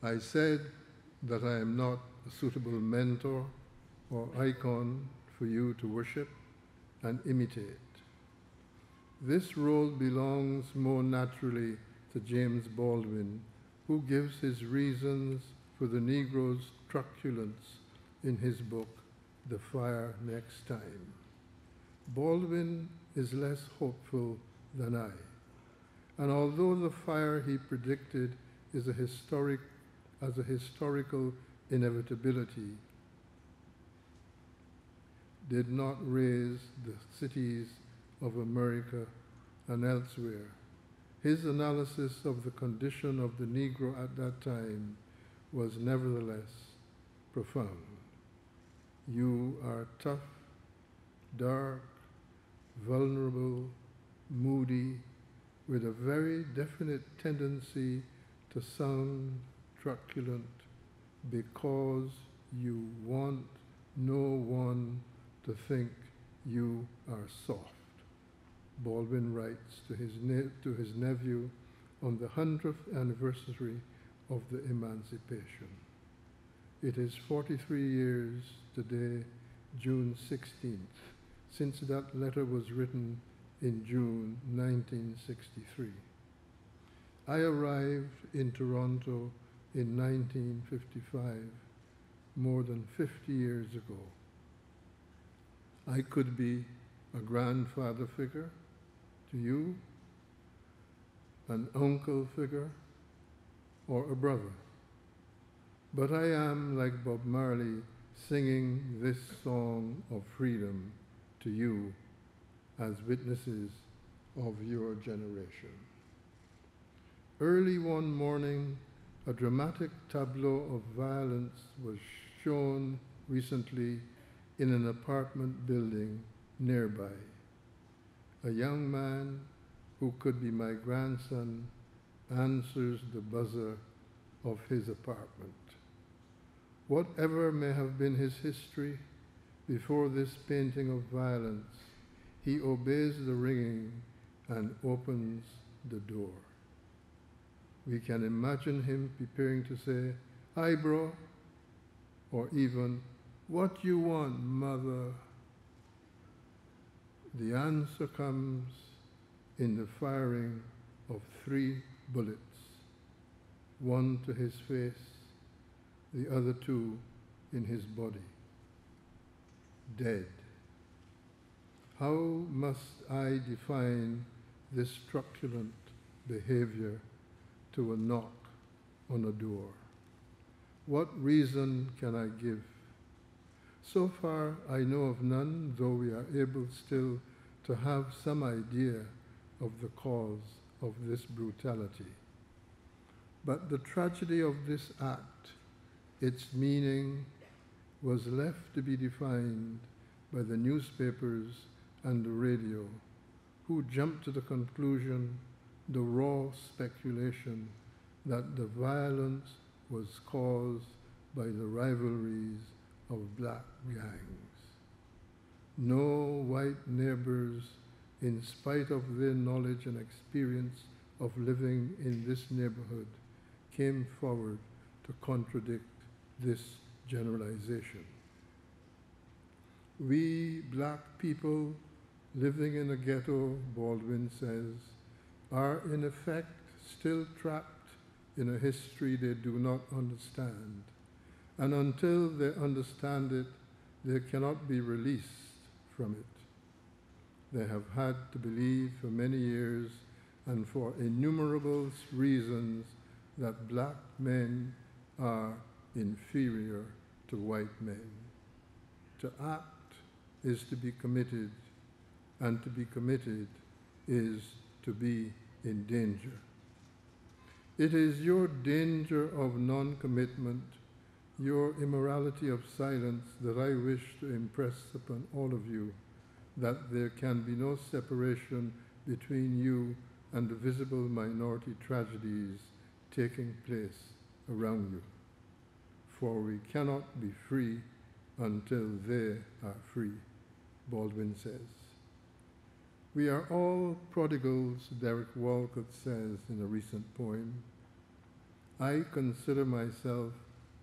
I said that I am not a suitable mentor or icon for you to worship and imitate. This role belongs more naturally to James Baldwin, who gives his reasons for the Negro's truculence in his book, The Fire Next Time. Baldwin is less hopeful than I, and although the fire he predicted is a historical inevitability, did not raise the cities of America and elsewhere, his analysis of the condition of the Negro at that time was nevertheless profound. You are tough, dark, vulnerable, moody, with a very definite tendency to sound truculent because you want no one to think you are soft. Baldwin writes to his nephew on the 100th anniversary of the emancipation. It is 43 years today, June 16th, since that letter was written in June 1963. I arrived in Toronto in 1955, more than 50 years ago. I could be a grandfather figure to you, an uncle figure, or a brother. But I am, like Bob Marley, singing this song of freedom to you as witnesses of your generation. Early one morning, a dramatic tableau of violence was shown recently in an apartment building nearby. A young man who could be my grandson answers the buzzer of his apartment. Whatever may have been his history before this painting of violence, he obeys the ringing and opens the door. We can imagine him preparing to say, "Hi, bro," or even, "What you want, mother?" The answer comes in the firing of 3 bullets, one to his face, the other 2 in his body. Dead. How must I define this truculent behavior to a knock on a door? What reason can I give? So far, I know of none, though we are able still to have some idea of the cause of this brutality. But the tragedy of this act, its meaning, was left to be defined by the newspapers and the radio, who jumped to the conclusion, the raw speculation, that the violence was caused by the rivalries of black gangs. No white neighbors, in spite of their knowledge and experience of living in this neighborhood, came forward to contradict this generalization. We black people living in a ghetto, Baldwin says, are in effect still trapped in a history they do not understand. And until they understand it, they cannot be released from it. They have had to believe for many years and for innumerable reasons that black men are inferior to white men. To act is to be committed, and to be committed is to be in danger. It is your danger of non-commitment, your immorality of silence, that I wish to impress upon all of you, that there can be no separation between you and the visible minority tragedies taking place around you. For we cannot be free until they are free, Baldwin says. We are all prodigals, Derek Walcott says in a recent poem. I consider myself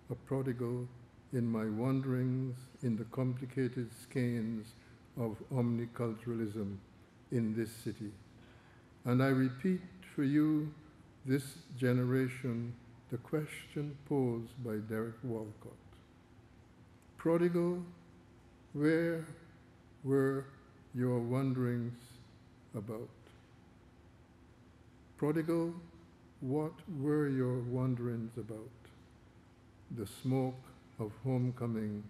a prodigal in my wanderings in the complicated skeins of omniculturalism in this city. And I repeat for you, this generation, the question posed by Derek Walcott. Prodigal, where were your wanderings about? Prodigal, what were your wanderings about? The smoke of homecoming,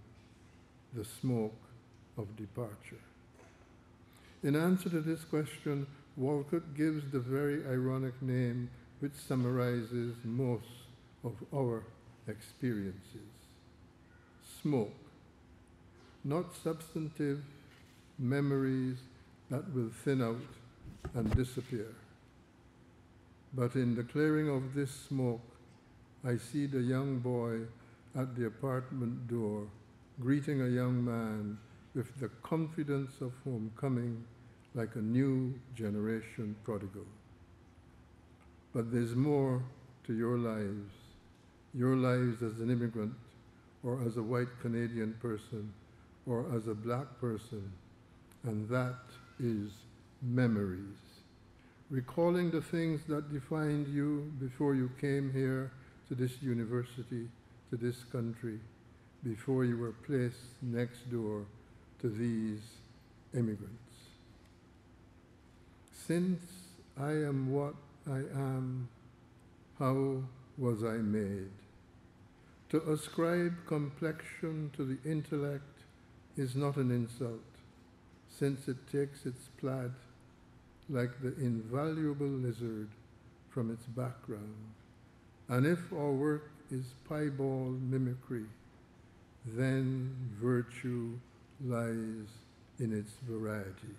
the smoke of departure. In answer to this question, Walcott gives the very ironic name which summarizes most of our experiences. Smoke, not substantive memories that will thin out and disappear. But in the clearing of this smoke, I see the young boy at the apartment door greeting a young man with the confidence of homecoming like a new generation prodigal. But there's more to your lives as an immigrant, or as a white Canadian person, or as a black person, and that is memories. Recalling the things that defined you before you came here to this university, to this country, before you were placed next door to these immigrants. Since I am what I am, how was I made? To ascribe complexion to the intellect is not an insult, since it takes its plaid like the invaluable lizard from its background. And if our work is piebald mimicry, then virtue lies in its variety.